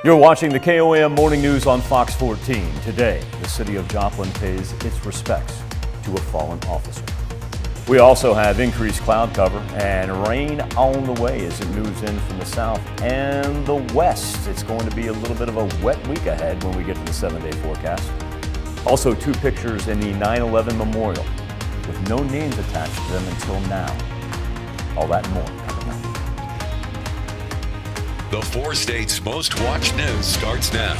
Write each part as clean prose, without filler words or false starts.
You're watching the KOM Morning News on Fox 14. Today, the city of Joplin pays its respects to a fallen officer. We also have increased cloud cover and rain on the way as it moves in from the south and the west. It's going to be a little bit of a wet week ahead when we get to the 7-day forecast. Also, 2 pictures in the 9/11 memorial with no names attached to them until now. All that and more coming up. The 4 states' most watched news starts now.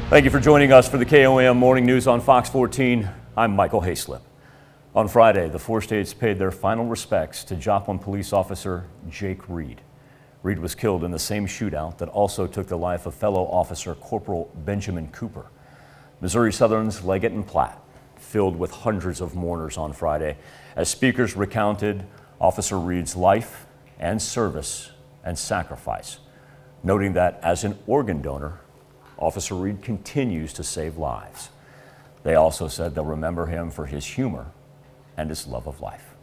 Thank you for joining us for the KOM Morning News on Fox 14. I'm Michael Hayslip. On Friday, the 4 states paid their final respects to Joplin police officer Jake Reed. Reed was killed in the same shootout that also took the life of fellow officer Corporal Benjamin Cooper. Missouri Southern's Leggett and Platte filled with hundreds of mourners on Friday as speakers recounted Officer Reed's life and service and sacrifice, noting that as an organ donor, Officer Reed continues to save lives. They also said they'll remember him for his humor and his love of life.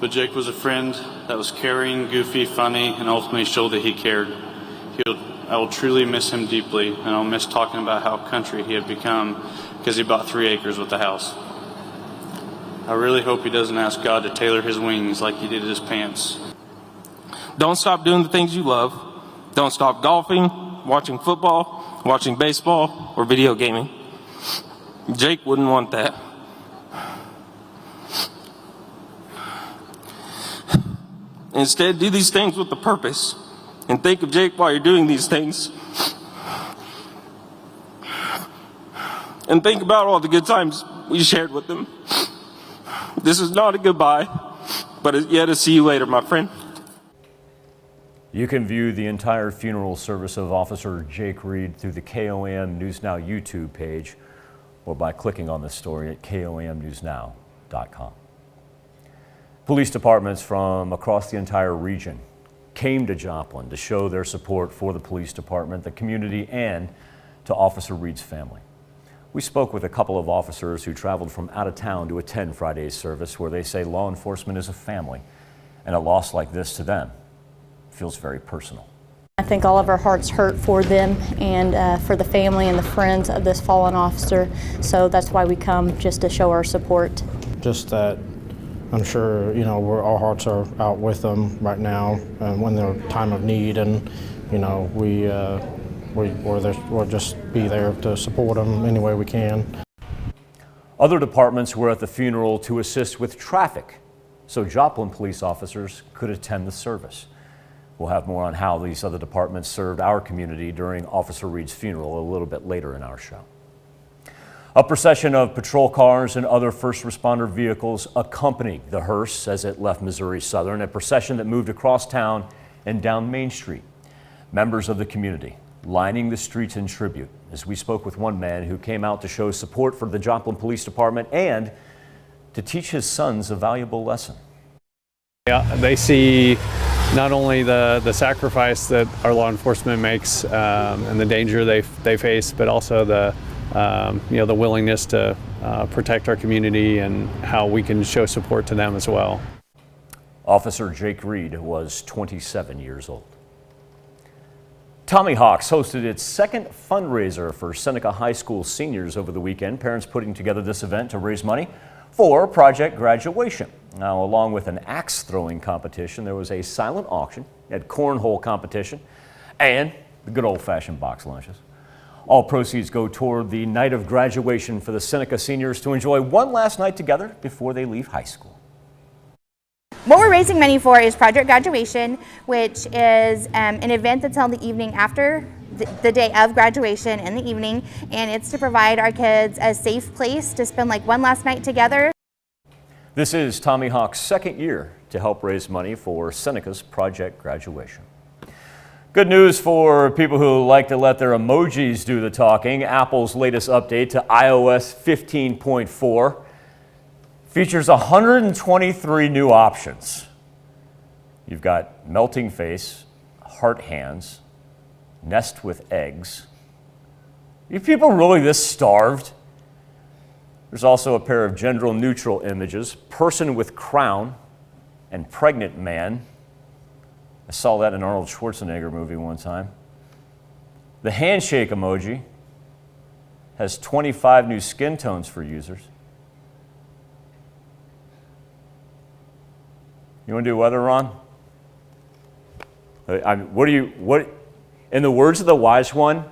But Jake was a friend that was caring, goofy, funny, and ultimately showed that he cared. I will truly miss him deeply, and I'll miss talking about how country he had become because he bought 3 acres with the house. I really hope he doesn't ask God to tailor his wings like he did his pants. Don't stop doing the things you love. Don't stop golfing, watching football, watching baseball, or video gaming. Jake wouldn't want that. Instead, do these things with a purpose. And think of Jake while you're doing these things. And think about all the good times we shared with him. This is not a goodbye, but yet a see you later, my friend. You can view the entire funeral service of Officer Jake Reed through the KOM News Now YouTube page or by clicking on the story at komnewsnow.com. Police departments from across the entire region came to Joplin to show their support for the police department, the community, and to Officer Reed's family. We spoke with a couple of officers who traveled from out of town to attend Friday's service, where they say law enforcement is a family, and a loss like this to them feels very personal. I think all of our hearts hurt for them and for the family and the friends of this fallen officer, so that's why we come, just to show our support. Just that I'm sure, our hearts are out with them right now when they're time of need, and, we'll just be there to support them any way we can. Other departments were at the funeral to assist with traffic, so Joplin police officers could attend the service. We'll have more on how these other departments served our community during Officer Reed's funeral a little bit later in our show. A procession of patrol cars and other first responder vehicles accompanied the hearse as it left Missouri Southern, a procession that moved across town and down Main Street. Members of the community lining the streets in tribute as we spoke with one man who came out to show support for the Joplin Police Department and to teach his sons a valuable lesson. Yeah, they see not only the sacrifice that our law enforcement makes and the danger they face, but also the willingness to protect our community and how we can show support to them as well. Officer Jake Reed was 27 years old. Tommy Hawks hosted its second fundraiser for Seneca High School seniors over the weekend. Parents putting together this event to raise money for Project Graduation. Now, along with an axe throwing competition, there was a silent auction, a cornhole competition, and the good old-fashioned box lunches. All proceeds go toward the night of graduation for the Seneca seniors to enjoy one last night together before they leave high school. What we're raising money for is Project Graduation, which is an event that's held the evening after the day of graduation in the evening, and it's to provide our kids a safe place to spend one last night together. This is Tommy Hawk's second year to help raise money for Seneca's Project Graduation. Good news for people who like to let their emojis do the talking. Apple's latest update to iOS 15.4 features 123 new options. You've got melting face, heart hands, nest with eggs. Are people really this starved? There's also a pair of gender-neutral images, person with crown and pregnant man. I saw that in an Arnold Schwarzenegger movie one time. The handshake emoji has 25 new skin tones for users. You want to do weather, Ron? What, in the words of the wise one,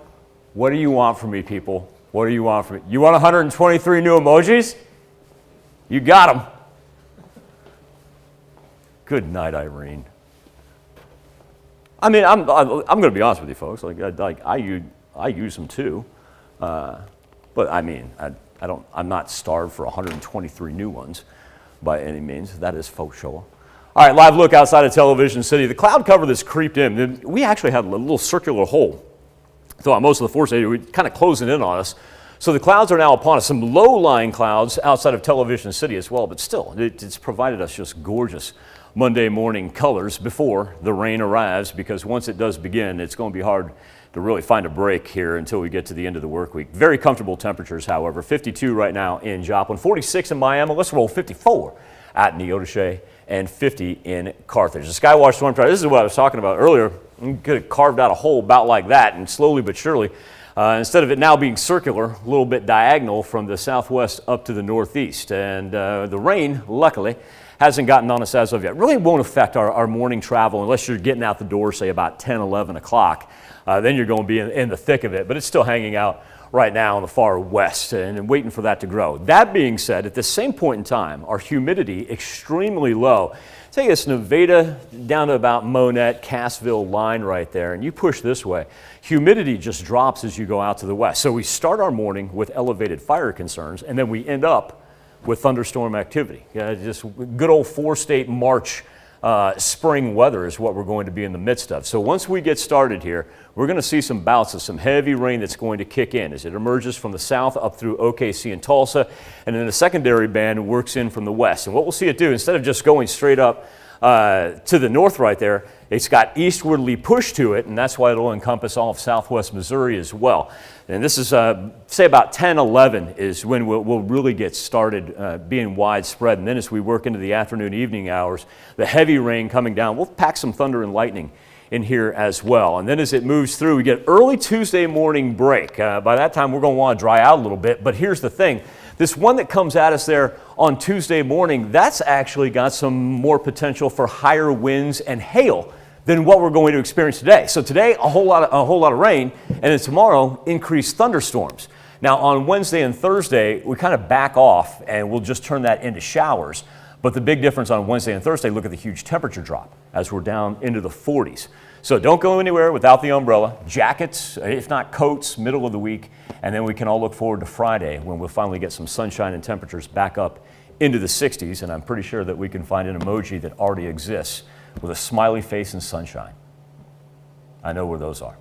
what do you want from me, people? What do you want from me? You want 123 new emojis? You got them. Good night, Irene. I mean, I'm going to be honest with you, folks. I use them too, but I mean, I'm not starved for 123 new ones by any means. That is faux show. All right, live look outside of Television City. The cloud cover that's creeped in. We actually had a little circular hole throughout most of the forest area, kind of closing in on us. So the clouds are now upon us. Some low-lying clouds outside of Television City as well, but still, it's provided us just gorgeous Monday morning colors before the rain arrives, because once it does begin, it's going to be hard to really find a break here until we get to the end of the work week. Very comfortable temperatures, however. 52 right now in Joplin, 46 in Miami. Let's roll 54 at Neodesha, and 50 in Carthage. The Skywatch Storm Tracker, this is what I was talking about earlier. You could have carved out a hole about like that, and slowly but surely, instead of it now being circular, a little bit diagonal from the southwest up to the northeast. And the rain, luckily, hasn't gotten on us as of yet. Really won't affect our morning travel unless you're getting out the door, say about 10, 11 o'clock. Then you're going to be in the thick of it, but it's still hanging out right now in the far west and waiting for that to grow. That being said, at the same point in time, our humidity extremely low. Take this Nevada down to about Monette, Cassville line right there, and you push this way. Humidity just drops as you go out to the west. So we start our morning with elevated fire concerns, and then we end up with thunderstorm activity. Just good old four-state March spring weather is what we're going to be in the midst of. So once we get started here, we're going to see some bouts of some heavy rain that's going to kick in as it emerges from the south up through OKC and Tulsa, and then the secondary band works in from the west. And what we'll see it do, instead of just going straight up to the north right there, it's got eastwardly push to it, and that's why it'll encompass all of southwest Missouri as well. And this is, say about 10, 11 is when we'll really get started being widespread. And then as we work into the afternoon, evening hours, the heavy rain coming down, we'll pack some thunder and lightning in here as well. And then as it moves through, we get early Tuesday morning break. By that time, we're going to want to dry out a little bit. But here's the thing. This one that comes at us there on Tuesday morning, that's actually got some more potential for higher winds and hail than what we're going to experience today. So today, a whole lot of rain, and then tomorrow, increased thunderstorms. Now on Wednesday and Thursday, we kind of back off and we'll just turn that into showers. But the big difference on Wednesday and Thursday, look at the huge temperature drop as we're down into the 40s. So don't go anywhere without the umbrella. Jackets, if not coats, middle of the week. And then we can all look forward to Friday when we'll finally get some sunshine and temperatures back up into the 60s. And I'm pretty sure that we can find an emoji that already exists with a smiley face and sunshine. I know where those are.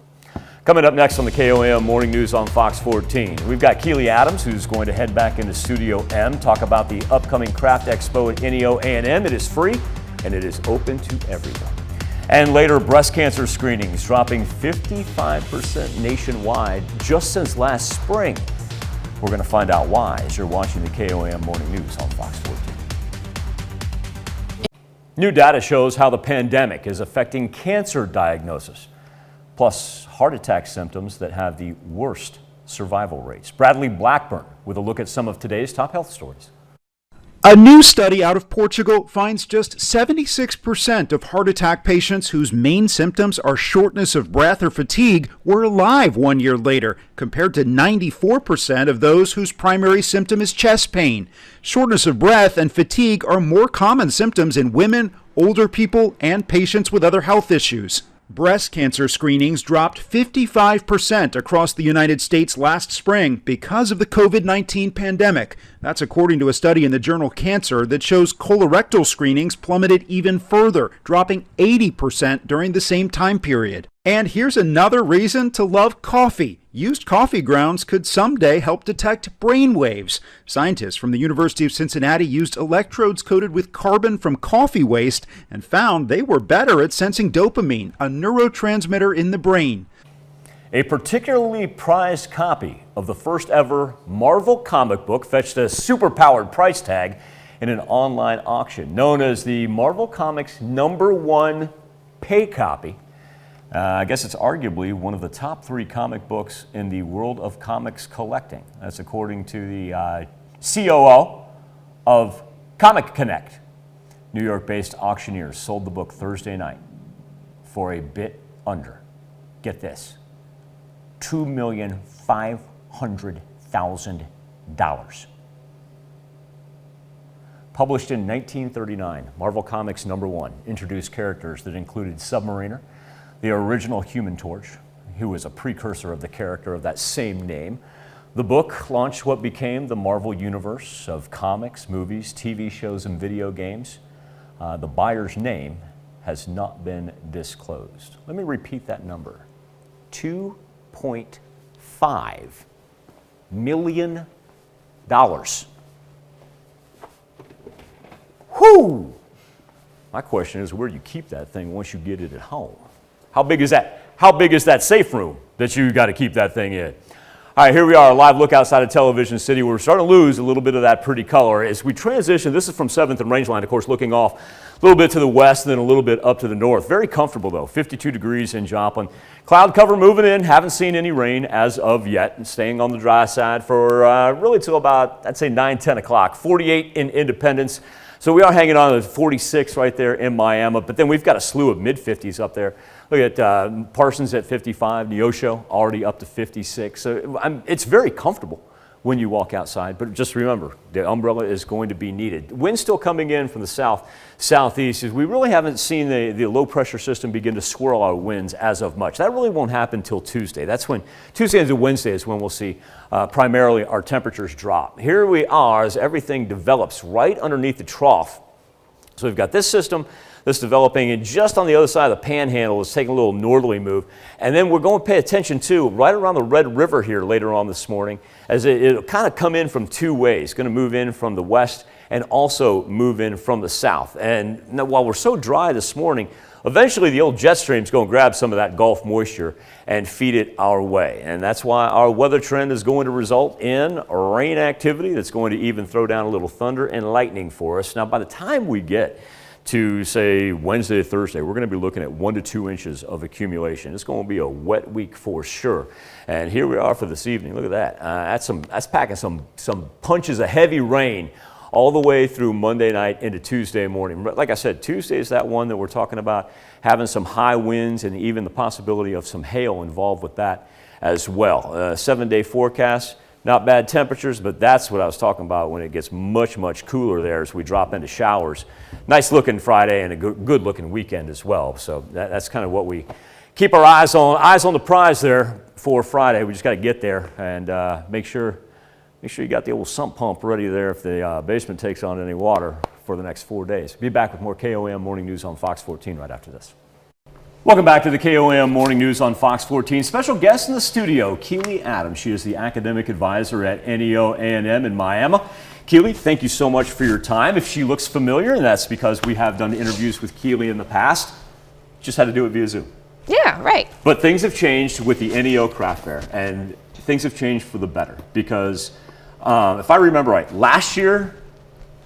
Coming up next on the KOAM Morning News on Fox 14, we've got Keely Adams, who's going to head back into Studio M, talk about the upcoming Craft Expo at NEO A&M. It is free and it is open to everyone. And later, breast cancer screenings dropping 55% nationwide just since last spring. We're going to find out why as you're watching the KOAM Morning News on Fox 14. New data shows how the pandemic is affecting cancer diagnosis, plus heart attack symptoms that have the worst survival rates. Bradley Blackburn with a look at some of today's top health stories. A new study out of Portugal finds just 76% of heart attack patients whose main symptoms are shortness of breath or fatigue were alive 1 year later, compared to 94% of those whose primary symptom is chest pain. Shortness of breath and fatigue are more common symptoms in women, older people, and patients with other health issues. Breast cancer screenings dropped 55% across the United States last spring because of the COVID-19 pandemic. That's according to a study in the journal Cancer that shows colorectal screenings plummeted even further, dropping 80% during the same time period. And here's another reason to love coffee. Used coffee grounds could someday help detect brain waves. Scientists from the University of Cincinnati used electrodes coated with carbon from coffee waste and found they were better at sensing dopamine, a neurotransmitter in the brain. A particularly prized copy of the first ever Marvel comic book fetched a super-powered price tag in an online auction known as the Marvel Comics #1 pay copy. I guess it's arguably one of the top 3 comic books in the world of comics collecting. That's according to the COO of Comic Connect. New York-based auctioneers sold the book Thursday night for a bit under, get this, $2,500,000. Published in 1939, Marvel Comics #1 introduced characters that included Submariner, the original Human Torch, who was a precursor of the character of that same name. The book launched what became the Marvel Universe of comics, movies, TV shows, and video games. The buyer's name has not been disclosed. Let me repeat that number. $2.5 million. Whew! My question is, where do you keep that thing once you get it at home? How big is that? How big is that safe room that you got to keep that thing in? All right, here we are, a live look outside of Television City. We're starting to lose a little bit of that pretty color as we transition. This is from 7th and Rangeline, of course, looking off a little bit to the west and then a little bit up to the north. Very comfortable, though, 52 degrees in Joplin. Cloud cover moving in. Haven't seen any rain as of yet, and staying on the dry side for really till about, I'd say, 9, 10 o'clock. 48 in Independence. So we are hanging on to 46 right there in Miami, but then we've got a slew of mid-50s up there. Look at Parsons at 55, Neosho already up to 56. So it's very comfortable when you walk outside, but just remember, the umbrella is going to be needed. Wind still coming in from the southeast. We really haven't seen the low pressure system begin to swirl our winds as of much. That really won't happen until Tuesday. That's when Tuesday into Wednesday is when we'll see primarily our temperatures drop. Here we are as everything develops right underneath the trough. So we've got this system that's developing, and just on the other side of the panhandle is taking a little northerly move. And then we're going to pay attention to right around the Red River here later on this morning, as it'll kind of come in from 2 ways. It's going to move in from the west and also move in from the south. And now, while we're so dry this morning, eventually the old jet stream's going to grab some of that Gulf moisture and feed it our way. And that's why our weather trend is going to result in rain activity that's going to even throw down a little thunder and lightning for us. Now, by the time we get to, say, Wednesday or Thursday, we're going to be looking at 1 to 2 inches of accumulation. It's going to be a wet week for sure. And here we are for this evening. Look at that. That's packing some punches of heavy rain all the way through Monday night into Tuesday morning. Like I said, Tuesday is that one that we're talking about having some high winds and even the possibility of some hail involved with that as well. 7-day forecast. Not bad temperatures, but that's what I was talking about when it gets much, much cooler there as we drop into showers. Nice looking Friday and a good looking weekend as well. So that's kind of what we keep our eyes on the prize there for Friday. We just got to get there and make sure you got the old sump pump ready there if the basement takes on any water for the next 4 days. Be back with more KOM Morning News on Fox 14 right after this. Welcome back to the KOM Morning News on Fox 14. Special guest in the studio, Keely Adams. She is the academic advisor at NEO A&M in Miami. Keely, thank you so much for your time. If she looks familiar, and that's because we have done interviews with Keely in the past, just had to do it via Zoom. Yeah, right. But things have changed with the NEO Craft Fair, and things have changed for the better because if I remember right, last year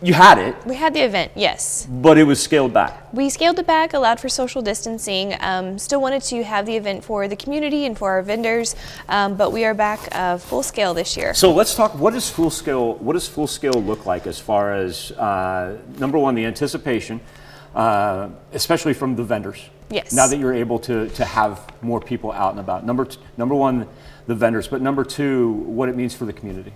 you had it. We had the event, yes. But it was scaled back. We scaled it back, allowed for social distancing, still wanted to have the event for the community and for our vendors, but we are back full scale this year. So let's talk, what does full scale look like as far as, number one, the anticipation, especially from the vendors? Yes. Now that you're able to have more people out and about. Number one, the vendors, but number two, what it means for the community.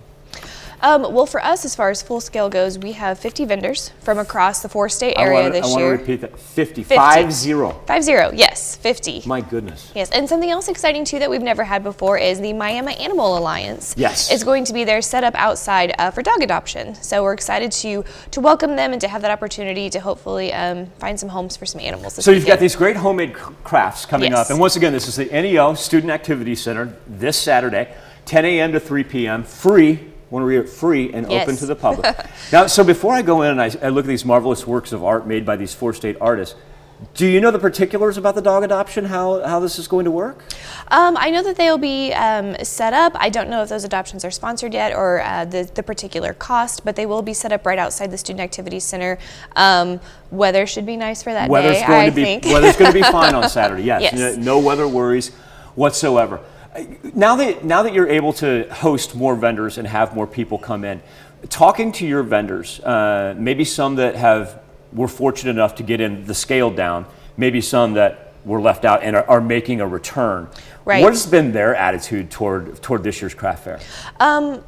Well, for us, as far as full scale goes, we have 50 vendors from across the 4-state area this year. I want to repeat that. 50. 50, yes, 50. My goodness. Yes, and something else exciting too that we've never had before is the Miami Animal Alliance. Yes. It's going to be there set up outside for dog adoption. So we're excited to welcome them and to have that opportunity to hopefully find some homes for some animals this So you've weekend. got these great homemade crafts coming up. And once again, this is the NEO Student Activity Center this Saturday, 10 a.m. to 3 p.m. Free. Want to read it free and open to the public. Now, so before I go in and I look at these marvelous works of art made by these 4-state artists, Do you know the particulars about the dog adoption, how this is going to work? I know that they'll be set up. I don't know if those adoptions are sponsored yet or the particular cost, but they will be set up right outside the Student Activities Center. Weather should be nice for that day, I think. Weather's going to be fine on Saturday, yes. Yes. No weather worries whatsoever. Now that you're able to host more vendors and have more people come in, talking to your vendors, maybe some that were fortunate enough to get in the scale down, maybe some that were left out and are making a return. Right. What has been their attitude toward this year's craft fair?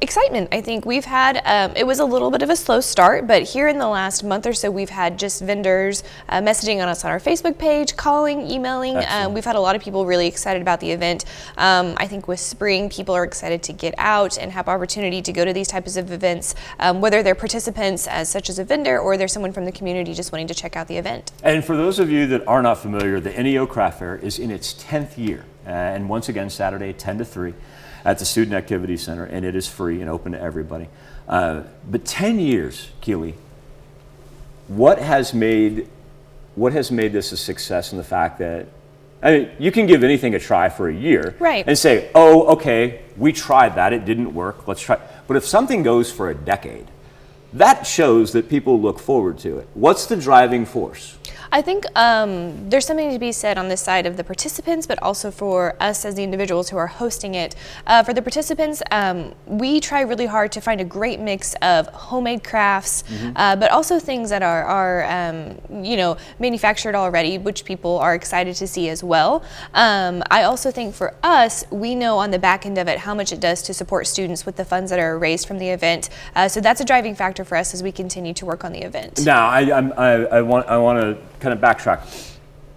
Excitement. I think we've had, it was a little bit of a slow start, but here in the last month or so, we've had just vendors messaging on us on our Facebook page, calling, emailing. We've had a lot of people really excited about the event. I think with spring, people are excited to get out and have opportunity to go to these types of events, whether they're participants such as a vendor or they're someone from the community just wanting to check out the event. And for those of you that are not familiar, the NEO Craft Fair is in its 10th year. And once again, Saturday, 10 to 3 at the Student Activity Center, and it is free and open to everybody. But 10 years, Keely, what has made this a success in the fact that, I mean, you can give anything a try for a year, right, and say, oh, okay, we tried that, it didn't work, let's try. But if something goes for a decade, that shows that people look forward to it. What's the driving force? I think there's something to be said on this side of the participants, but also for us as the individuals who are hosting it. For the participants, we try really hard to find a great mix of homemade crafts, but also things that are manufactured already, which people are excited to see as well. I also think for us, we know on the back end of it how much it does to support students with the funds that are raised from the event. So that's a driving factor for us as we continue to work on the event. Now, I want to kind of backtrack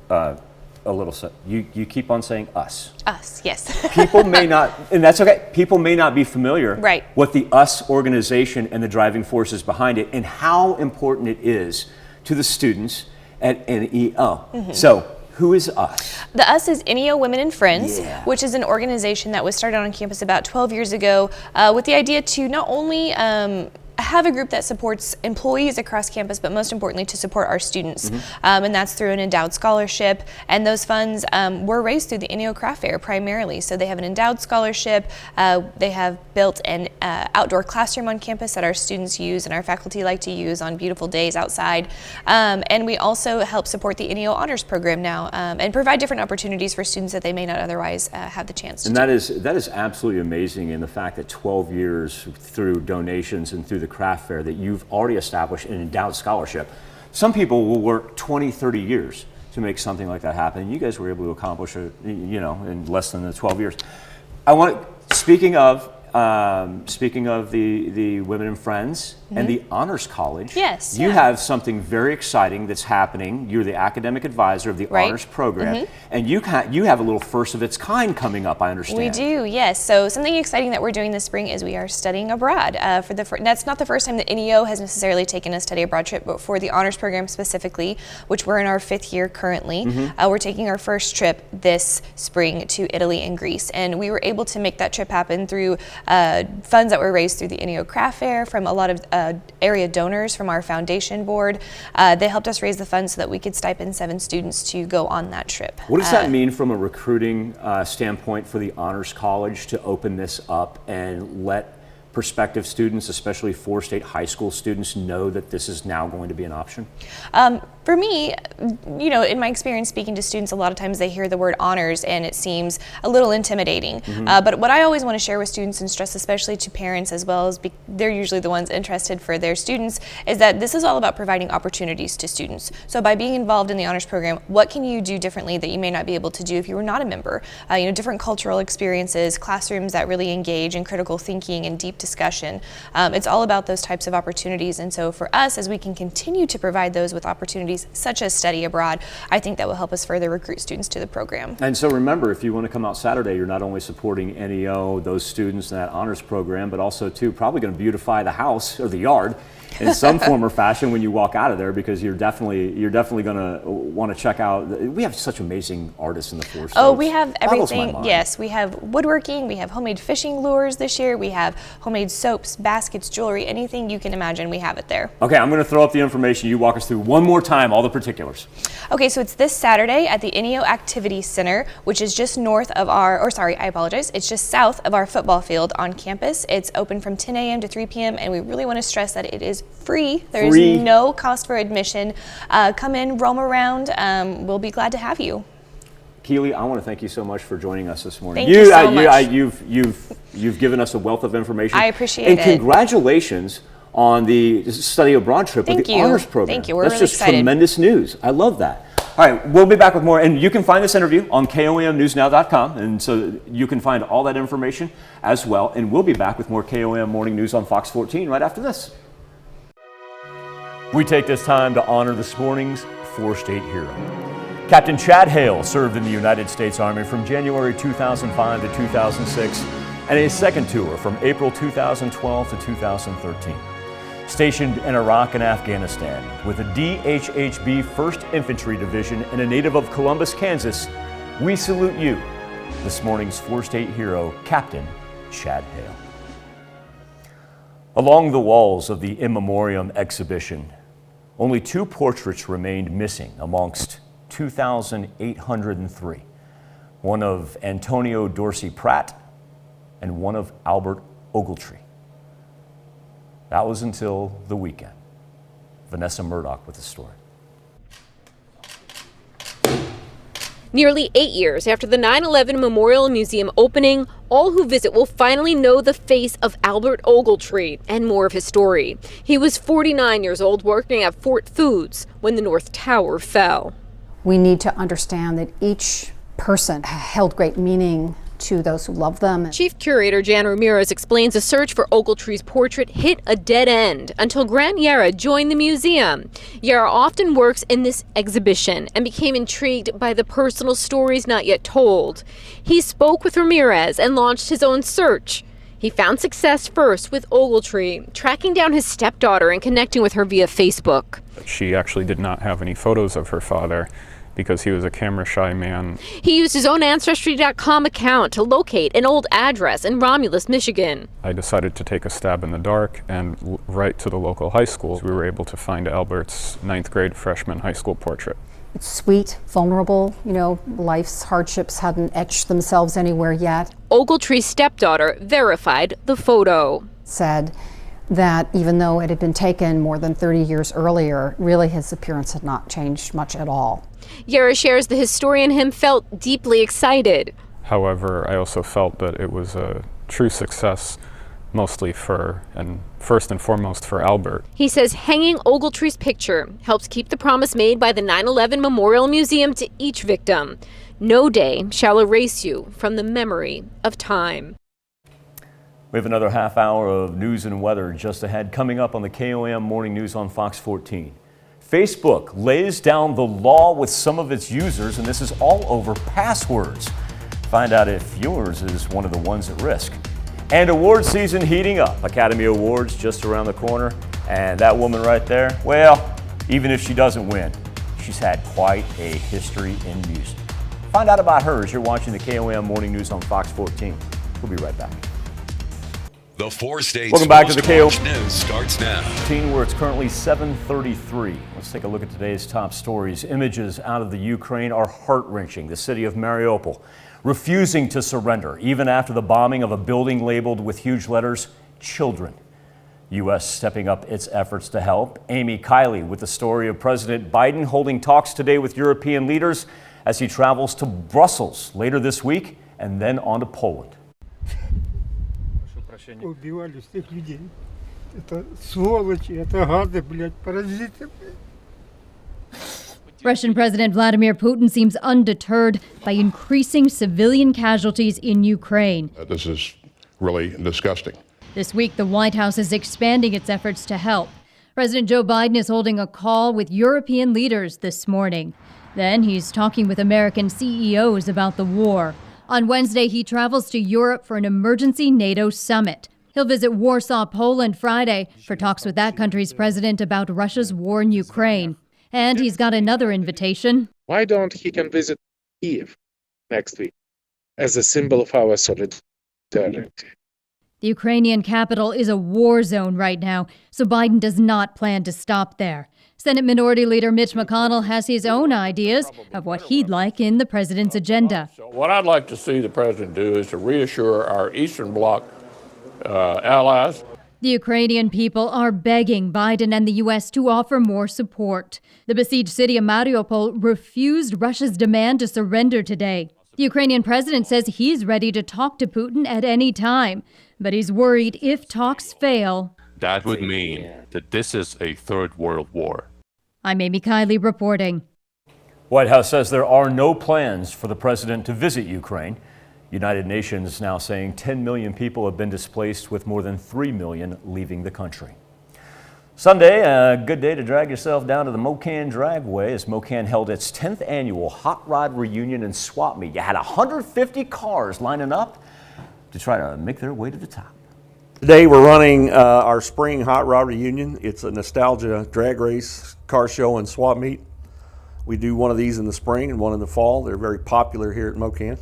a little. So you keep on saying us. Us, yes. People may not, and that's okay. People may not be familiar right, with the US organization and the driving forces behind it, and how important it is to the students at NEO. So, who is US? The US is NEO Women and Friends, Yeah. which is an organization that was started on campus about 12 years ago with the idea to not only have a group that supports employees across campus, but most importantly to support our students. And that's through an endowed scholarship. And those funds were raised through the NEO Craft Fair primarily. So they have an endowed scholarship. They have built an outdoor classroom on campus that our students use and our faculty like to use on beautiful days outside. And we also help support the NEO Honors Program now and provide different opportunities for students that they may not otherwise have the chance to And do. that is absolutely amazing in the fact that 12 years through donations and through the craft fair that you've already established an endowed scholarship. Some people will work 20, 30 years to make something like that happen. And you guys were able to accomplish it, in less than the 12 years. Speaking of the Women and Friends and the Honors College, yes, you have something very exciting that's happening. You're the academic advisor of the Honors Program, and you have a little first of its kind coming up, I understand. We do, yes. So something exciting that we're doing this spring is we are studying abroad. That's not the first time that NEO has necessarily taken a study abroad trip, but for the Honors Program specifically, which we're in our 5th year currently, we're taking our first trip this spring to Italy and Greece. And we were able to make that trip happen through funds that were raised through the NEO Craft Fair from a lot of area donors from our foundation board. They helped us raise the funds so that we could stipend 7 students to go on that trip. What does that mean from a recruiting standpoint for the Honors College to open this up and let prospective students, especially 4-state high school students, know that this is now going to be an option? For me, in my experience speaking to students, a lot of times they hear the word honors and it seems a little intimidating. But what I always want to share with students and stress, especially to parents as well as they're usually the ones interested for their students, is that this is all about providing opportunities to students. So by being involved in the honors program, what can you do differently that you may not be able to do if you were not a member? Different cultural experiences, classrooms that really engage in critical thinking and deep discussion. It's all about those types of opportunities. And so for us, as we can continue to provide those with opportunities such as study abroad, I think that will help us further recruit students to the program. And so remember, if you want to come out Saturday, you're not only supporting NEO, those students in that honors program, but also too probably going to beautify the house or the yard in some form or fashion when you walk out of there, because you're definitely going to want to check out. We have such amazing artists in the 4 states. Oh, we have everything. Boggles my mind. Yes, we have woodworking, we have homemade fishing lures this year, we have homemade soaps, baskets, jewelry, anything you can imagine, we have it there. Okay, I'm going to throw up the information. You walk us through one more time time, all the particulars. Okay, so it's this Saturday at the Ineo Activity Center, which is just north of it's just south of our football field on campus. It's open from 10 a.m. to 3 p.m. and we really want to stress that it is free. There is no cost for admission. Come in, roam around. We'll be glad to have you. Keely, I want to thank you so much for joining us this morning. Thank you so much. You've given us a wealth of information. I appreciate it. And congratulations on the study abroad trip with the honors program. Thank you. We're That's really just excited. Tremendous news. I love that. All right, we'll be back with more, and you can find this interview on KOMNewsNow.com, and so you can find all that information as well. And we'll be back with more KOM Morning News on Fox 14 right after this. We take this time to honor this morning's four-state hero. Captain Chad Hale served in the United States Army from January 2005 to 2006, and a second tour from April 2012 to 2013. Stationed in Iraq and Afghanistan with the DHHB 1st Infantry Division and a native of Columbus, Kansas, we salute you, this morning's four-state hero, Captain Chad Hale. Along the walls of the In Memoriam exhibition, only 2 portraits remained missing amongst 2,803, one of Antonio Dorsey Pratt and one of Albert Ogletree. That was until the weekend. Vanessa Murdoch with the story. Nearly 8 years after the 9/11 Memorial Museum opening, all who visit will finally know the face of Albert Ogletree and more of his story. He was 49 years old working at Fort Foods when the North Tower fell. We need to understand that each person held great meaning to those who love them. Chief Curator Jan Ramirez explains a search for Ogletree's portrait hit a dead end until Grant Yara joined the museum. Yara often works in this exhibition and became intrigued by the personal stories not yet told. He spoke with Ramirez and launched his own search. He found success first with Ogletree, tracking down his stepdaughter and connecting with her via Facebook. She actually did not have any photos of her father because he was a camera-shy man. He used his own Ancestry.com account to locate an old address in Romulus, Michigan. I decided to take a stab in the dark and write to the local high school. We were able to find Albert's 9th grade freshman high school portrait. It's sweet, vulnerable, life's hardships hadn't etched themselves anywhere yet. Ogletree's stepdaughter verified the photo. Said that even though it had been taken more than 30 years earlier, really his appearance had not changed much at all. Yara shares the historian him felt deeply excited. However, I also felt that it was a true success, mostly and first and foremost for Albert. He says hanging Ogletree's picture helps keep the promise made by the 9/11 Memorial Museum to each victim. No day shall erase you from the memory of time. We have another half hour of news and weather just ahead, coming up on the KOM Morning News on Fox 14. Facebook lays down the law with some of its users, and this is all over passwords. Find out if yours is one of the ones at risk. And award season heating up. Academy Awards just around the corner. And that woman right there, well, even if she doesn't win, she's had quite a history in music. Find out about her as you're watching the KOM Morning News on Fox 14. We'll be right back. The four states Welcome back to the KOM News starts now. Where it's currently 7:33. Let's take a look at today's top stories. Images out of the Ukraine are heart-wrenching. The city of Mariupol refusing to surrender, even after the bombing of a building labeled with huge letters, children. U.S. stepping up its efforts to help. Amy Kiley with the story of President Biden holding talks today with European leaders as he travels to Brussels later this week and then on to Poland. Убивали всех людей. Это сволочи, это гады, блядь, паразиты. Russian President Vladimir Putin seems undeterred by increasing civilian casualties in Ukraine. This is really disgusting. This week, the White House is expanding its efforts to help. President Joe Biden is holding a call with European leaders this morning. Then he's talking with American CEOs about the war. On Wednesday, he travels to Europe for an emergency NATO summit. He'll visit Warsaw, Poland Friday for talks with that country's president about Russia's war in Ukraine. And he's got another invitation. Why don't he can visit Kyiv next week as a symbol of our solidarity? The Ukrainian capital is a war zone right now, so Biden does not plan to stop there. Senate Minority Leader Mitch McConnell has his own ideas of what he'd like in the president's agenda. What I'd like to see the president do is to reassure our Eastern Bloc allies. The Ukrainian people are begging Biden and the U.S. to offer more support. The besieged city of Mariupol refused Russia's demand to surrender today. The Ukrainian president says he's ready to talk to Putin at any time, but he's worried if talks fail. That would mean that this is a third world war. I'm Amy Kiley reporting. White House says there are no plans for the president to visit Ukraine. United Nations now saying 10 million people have been displaced, with more than 3 million leaving the country. Sunday, a good day to drag yourself down to the Mocan Dragway as Mocan held its 10th annual Hot Rod Reunion and Swap Meet. You had 150 cars lining up to try to make their way to the top. Today we're running our spring Hot Rod Reunion. It's a nostalgia drag race, car show, and swap meet. We do one of these in the spring and one in the fall. They're very popular here at Mocan.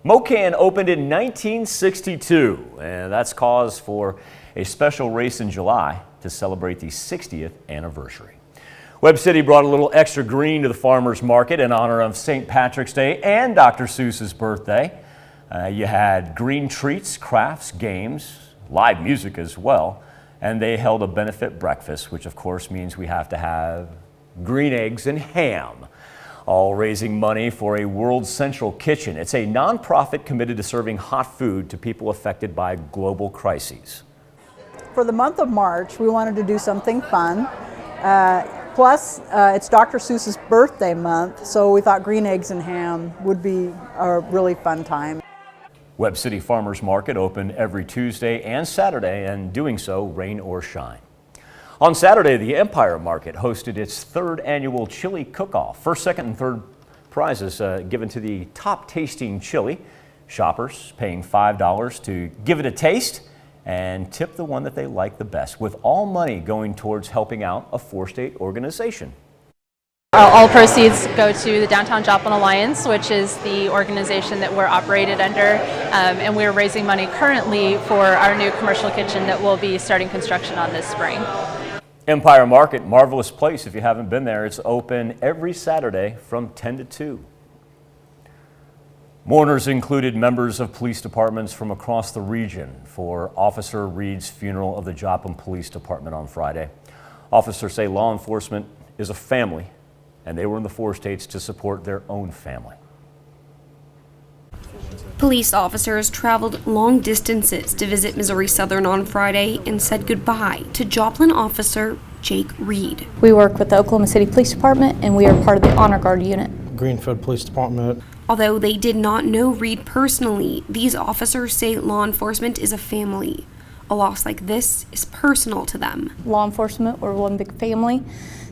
Mocan opened in 1962, and that's cause for a special race in July to celebrate the 60th anniversary. Webb City brought a little extra green to the farmers market in honor of St. Patrick's Day and Dr. Seuss's birthday. You had green treats, crafts, games, live music as well, and they held a benefit breakfast, which of course means we have to have green eggs and ham, all raising money for a World Central Kitchen. It's a nonprofit committed to serving hot food to people affected by global crises. For the month of March, we wanted to do something fun. Plus, it's Dr. Seuss's birthday month, so we thought green eggs and ham would be a really fun time. Webb City Farmers Market open every Tuesday and Saturday, and doing so rain or shine. On Saturday, the Empire Market hosted its third annual chili cook-off. First, second, and third prizes given to the top tasting chili. Shoppers paying $5 to give it a taste and tip the one that they like the best, with all money going towards helping out a four-state organization. All proceeds go to the Downtown Joplin Alliance, which is the organization that we're operated under, and we're raising money currently for our new commercial kitchen that we'll be starting construction on this spring. Empire Market, marvelous place if you haven't been there. It's open every Saturday from 10 to 2. Mourners included members of police departments from across the region for Officer Reed's funeral of the Joplin Police Department on Friday. Officers say law enforcement is a family, and they were in the four states to support their own family. Police officers traveled long distances to visit Missouri Southern on Friday and said goodbye to Joplin officer Jake Reed. We work with the Oklahoma City Police Department, and we are part of the Honor Guard unit. Greenfield Police Department. Although they did not know Reed personally, these officers say law enforcement is a family. A loss like this is personal to them. Law enforcement, we're one big family.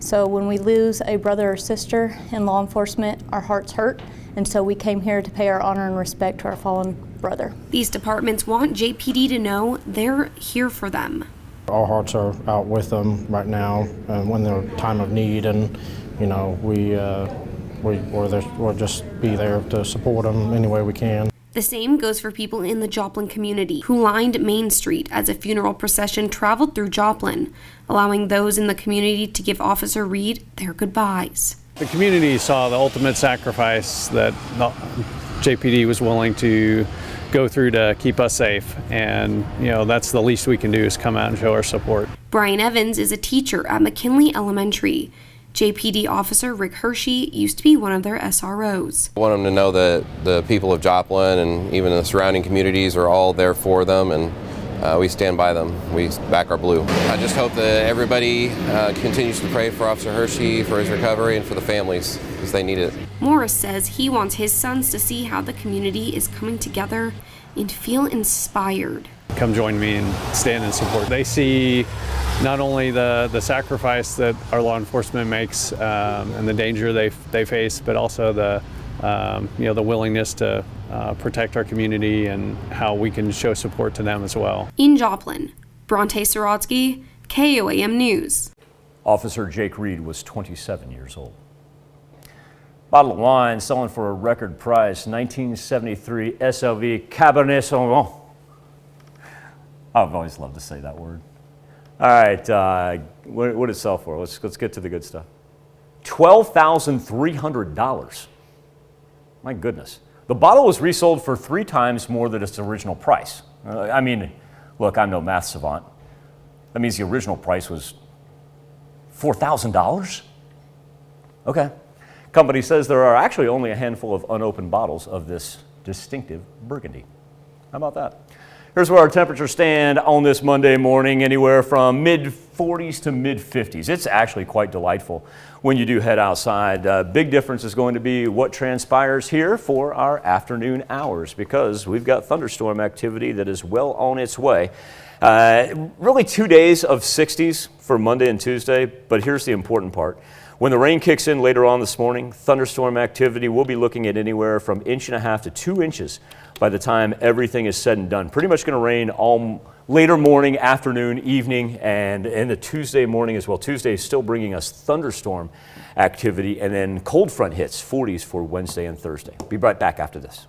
So when we lose a brother or sister in law enforcement, our hearts hurt. And so we came here to pay our honor and respect to our fallen brother. These departments want JPD to know they're here for them. Our hearts are out with them right now when they're time of need, and you know we'll just be there to support them any way we can. The same goes for people in the Joplin community who lined Main Street as a funeral procession traveled through Joplin, allowing those in the community to give Officer Reed their goodbyes. The community saw the ultimate sacrifice that JPD was willing to go through to keep us safe, and that's the least we can do is come out and show our support. Brian Evans is a teacher at McKinley Elementary. JPD officer Rick Hershey used to be one of their SROs. I want them to know that the people of Joplin and even the surrounding communities are all there for them, and we stand by them. We back our blue. I just hope that everybody continues to pray for Officer Hershey, for his recovery, and for the families, because they need it. Morris says he wants his sons to see how the community is coming together and feel inspired. Come join me and stand in support. They see not only the sacrifice that our law enforcement makes and the danger they face, but also the willingness to protect our community and how we can show support to them as well. In Joplin, Bronte Sorotsky, KOAM News. Officer Jake Reed was 27 years old. Bottle of wine selling for a record price, 1973 SLV Cabernet Sauvignon. I've always loved to say that word. All right, what did it sell for? Let's get to the good stuff. $12,300. My goodness. The bottle was resold for 3 times more than its original price. I mean, look, I'm no math savant. That means the original price was $4,000? Okay. Company says there are actually only a handful of unopened bottles of this distinctive Burgundy. How about that? Here's where our temperatures stand on this Monday morning, anywhere from mid-40s to mid-50s. It's actually quite delightful when you do head outside. Big difference is going to be what transpires here for our afternoon hours, because we've got thunderstorm activity that is well on its way. Really 2 days of 60s for Monday and Tuesday, but here's the important part. When the rain kicks in later on this morning, thunderstorm activity, we'll be looking at anywhere from 1.5 inches to 2 inches by the time everything is said and done. Pretty much going to rain all later morning, afternoon, evening, and in the Tuesday morning as well. Tuesday is still bringing us thunderstorm activity, and then cold front hits, 40s for Wednesday and Thursday. Be right back after this.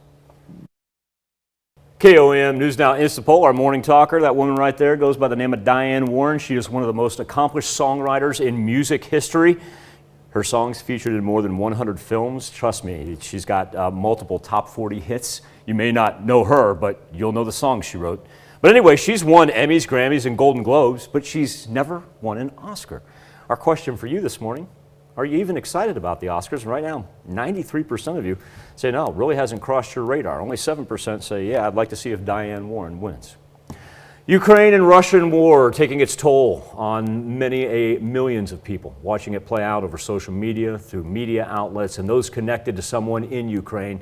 KOM News Now Instapoll, our morning talker. That woman right there goes by the name of Diane Warren. She is one of the most accomplished songwriters in music history. Her songs featured in more than 100 films. Trust me, she's got multiple top 40 hits. You may not know her, but you'll know the songs she wrote. But anyway, she's won Emmys, Grammys, and Golden Globes, but she's never won an Oscar. Our question for you this morning, are you even excited about the Oscars? And right now, 93% of you say no, it really hasn't crossed your radar. Only 7% say, yeah, I'd like to see if Diane Warren wins. Ukraine and Russian war taking its toll on millions of people, watching it play out over social media, through media outlets, and those connected to someone in Ukraine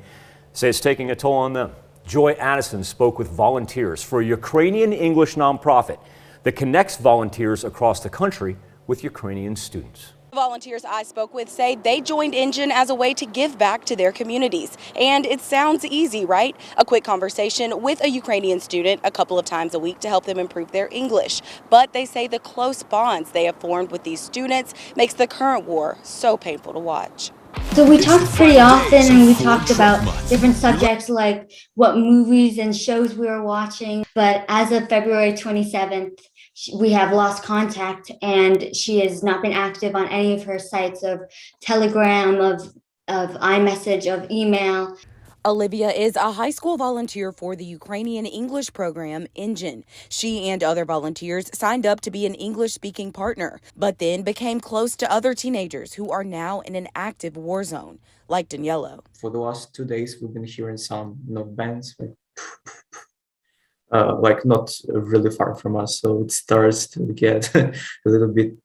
say it's taking a toll on them. Joy Addison spoke with volunteers for a Ukrainian English nonprofit that connects volunteers across the country with Ukrainian students. Volunteers I spoke with say they joined Engine as a way to give back to their communities. And it sounds easy, right? A quick conversation with a Ukrainian student a couple of times a week to help them improve their English. But they say the close bonds they have formed with these students makes the current war so painful to watch. So we talked pretty often, and we talked about different subjects like what movies and shows we were watching. But as of February 27th, we have lost contact, and she has not been active on any of her sites of Telegram, of iMessage, of email. Olivia is a high school volunteer for the Ukrainian English program, Engine. She and other volunteers signed up to be an English-speaking partner, but then became close to other teenagers who are now in an active war zone, like Daniela. For the last 2 days, we've been hearing some bands, like not really far from us, so it starts to get a little bit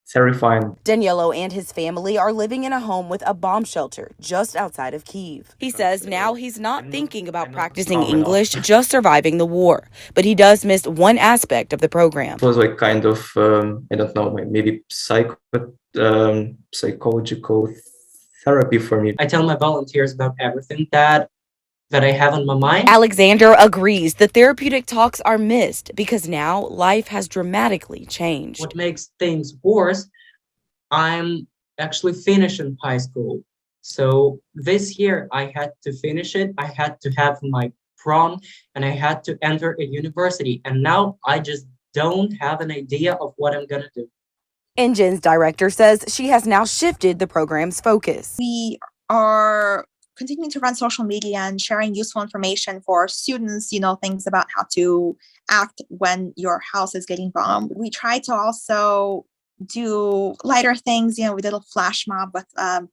terrifying. Daniello and his family are living in a home with a bomb shelter just outside of Kyiv. He says now he's not thinking about practicing English, just surviving the war. But he does miss one aspect of the program. It was like kind of, I don't know, maybe psychological therapy for me. I tell my volunteers about everything that I have on my mind. Alexander agrees the therapeutic talks are missed because now life has dramatically changed. What makes things worse, I'm actually finishing high school. So this year I had to finish it. I had to have my prom and I had to enter a university. And now I just don't have an idea of what I'm going to do. Engine's director says she has now shifted the program's focus. We are continuing to run social media and sharing useful information for students, things about how to act when your house is getting bombed. We try to also do lighter things, we did a flash mob with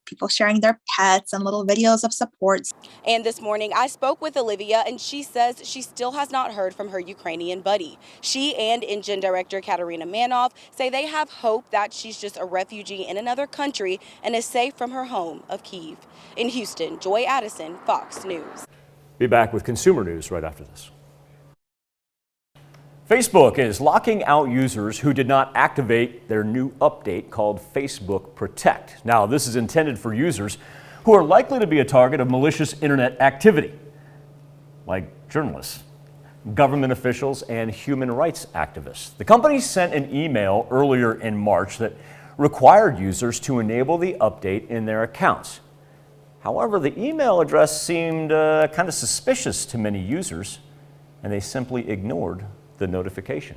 people sharing their pets and little videos of support. And this morning I spoke with Olivia, and she says she still has not heard from her Ukrainian buddy. She and Engine director Katerina Manoff say they have hope that she's just a refugee in another country and is safe from her home of Kyiv. In Houston, Joy Addison, Fox News. Be back with consumer news right after this. Facebook is locking out users who did not activate their new update called Facebook Protect. Now, this is intended for users who are likely to be a target of malicious internet activity, like journalists, government officials, and human rights activists. The company sent an email earlier in March that required users to enable the update in their accounts. However, the email address seemed kind of suspicious to many users, and they simply ignored the notification.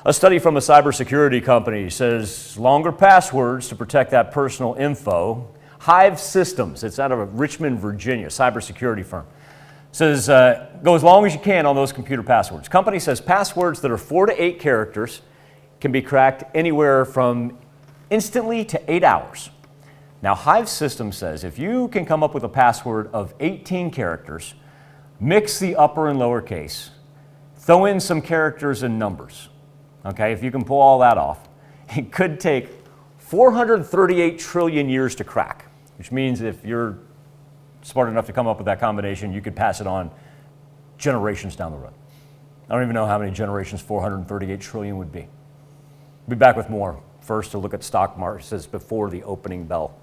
A study from a cybersecurity company says longer passwords to protect that personal info. Hive Systems, it's out of Richmond, Virginia, cybersecurity firm, says go as long as you can on those computer passwords. Company says passwords that are 4 to 8 characters can be cracked anywhere from instantly to 8 hours. Now, Hive Systems says if you can come up with a password of 18 characters, mix the upper and lower case, throw in some characters and numbers, okay, if you can pull all that off, it could take 438 trillion years to crack, which means if you're smart enough to come up with that combination, you could pass it on generations down the road. I don't even know how many generations 438 trillion would be. We'll be back with more. First, to look at stock markets before the opening bell.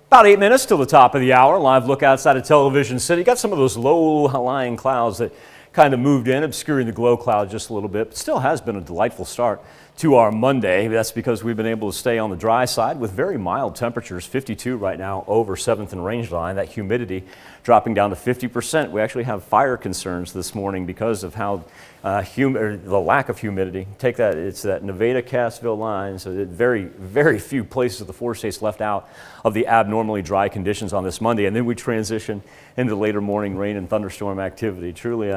About 8 minutes till the top of the hour. Live look outside of Television City. Got some of those low-lying clouds that kind of moved in, obscuring the glow cloud just a little bit, but still has been a delightful start to our Monday. That's because we've been able to stay on the dry side with very mild temperatures, 52 right now over 7th and Rangeline. That humidity dropping down to 50%. We actually have fire concerns this morning because of how the lack of humidity. Take that, it's that Nevada-Cassville line, so very, very few places of the 4 states left out of the abnormally dry conditions on this Monday. And then we transition into later morning rain and thunderstorm activity. Truly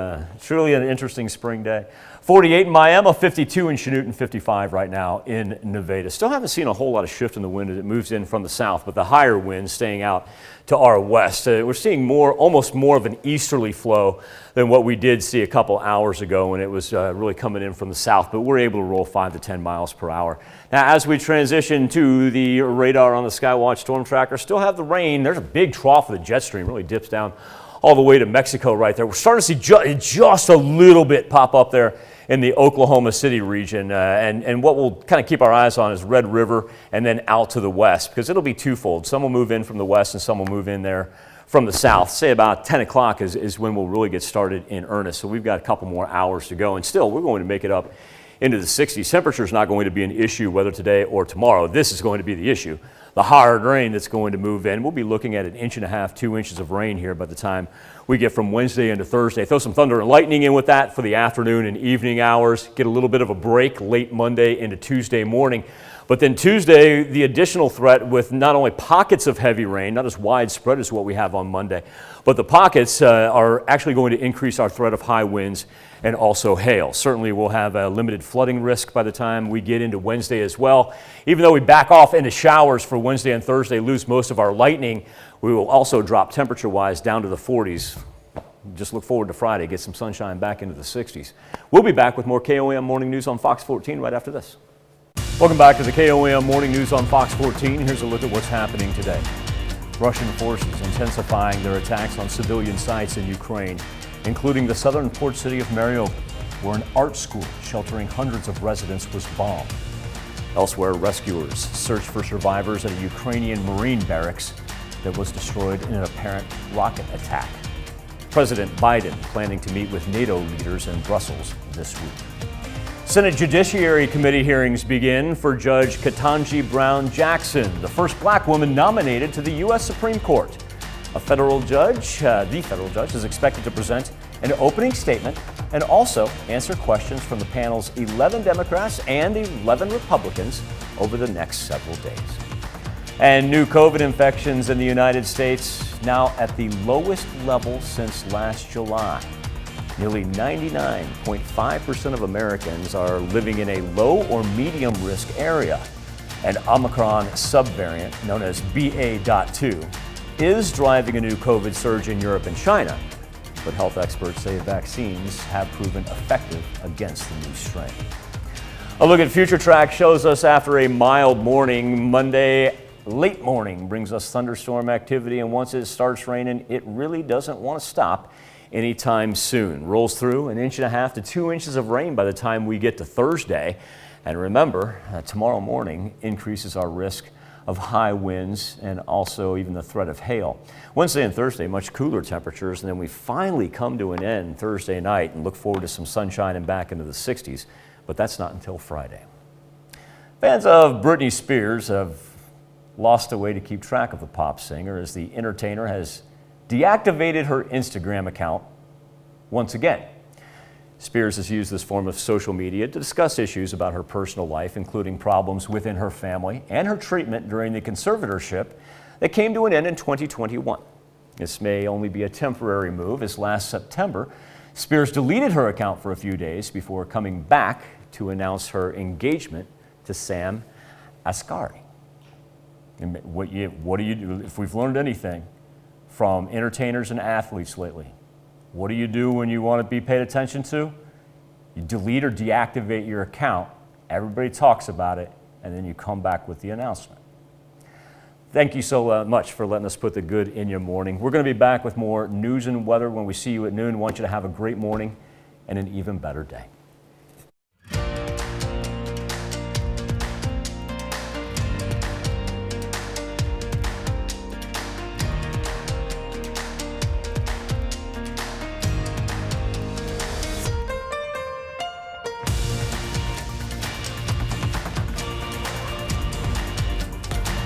an interesting spring day. 48 in Miami, 52 in Chanute, and 55 right now in Nevada. Still haven't seen a whole lot of shift in the wind as it moves in from the south, but the higher winds staying out to our west. We're seeing almost more of an easterly flow than what we did see a couple hours ago when it was really coming in from the south, but we're able to roll 5 to 10 miles per hour. Now, as we transition to the radar on the Skywatch Storm Tracker, still have the rain. There's a big trough of the jet stream, really dips down all the way to Mexico right there. We're starting to see just a little bit pop up there in the Oklahoma City region. And what we'll kind of keep our eyes on is Red River and then out to the west, because it'll be twofold. Some will move in from the west and some will move in there from the south. Say about 10 o'clock is when we'll really get started in earnest. So we've got a couple more hours to go, and still we're going to make it up into the 60s. Temperature is not going to be an issue whether today or tomorrow. This is going to be the issue. The hard rain that's going to move in. We'll be looking at 1.5 inches, 2 inches of rain here by the time we get from Wednesday into Thursday. Throw some thunder and lightning in with that for the afternoon and evening hours. Get a little bit of a break late Monday into Tuesday morning. But then Tuesday, the additional threat with not only pockets of heavy rain, not as widespread as what we have on Monday, but the pockets are actually going to increase our threat of high winds and also hail. Certainly we'll have a limited flooding risk by the time we get into Wednesday as well. Even though we back off into showers for Wednesday and Thursday, lose most of our lightning, we will also drop temperature-wise down to the 40s. Just look forward to Friday, get some sunshine back into the 60s. We'll be back with more KOM Morning News on Fox 14 right after this. Welcome back to the KOM Morning News on Fox 14. Here's a look at what's happening today. Russian forces intensifying their attacks on civilian sites in Ukraine, including the southern port city of Mariupol, where an art school sheltering hundreds of residents was bombed. Elsewhere, rescuers search for survivors at a Ukrainian Marine barracks that was destroyed in an apparent rocket attack. President Biden planning to meet with NATO leaders in Brussels this week. Senate Judiciary Committee hearings begin for Judge Ketanji Brown Jackson, the first black woman nominated to the U.S. Supreme Court. The federal judge is expected to present an opening statement and also answer questions from the panel's 11 Democrats and 11 Republicans over the next several days. And new COVID infections in the United States now at the lowest level since last July. Nearly 99.5% of Americans are living in a low or medium risk area. An Omicron subvariant known as BA.2 is driving a new COVID surge in Europe and China, but health experts say vaccines have proven effective against the new strain. A look at Future Track shows us after a mild morning, Monday late morning brings us thunderstorm activity, and once it starts raining, it really doesn't want to stop anytime soon. Rolls through 1.5 to 2 inches of rain by the time we get to Thursday. And remember, tomorrow morning increases our risk of high winds and also even the threat of hail. Wednesday and Thursday, much cooler temperatures, and then we finally come to an end Thursday night and look forward to some sunshine and back into the 60s, but that's not until Friday. Fans of Britney Spears have lost a way to keep track of the pop singer, as the entertainer has deactivated her Instagram account once again. Spears has used this form of social media to discuss issues about her personal life, including problems within her family and her treatment during the conservatorship that came to an end in 2021. This may only be a temporary move, as last September, Spears deleted her account for a few days before coming back to announce her engagement to Sam Asghari. And what do you do, if we've learned anything from entertainers and athletes lately? What do you do when you want to be paid attention to? You delete or deactivate your account, everybody talks about it, and then you come back with the announcement. Thank you so much for letting us put the good in your morning. We're going to be back with more news and weather when we see you at noon. I want you to have a great morning and an even better day.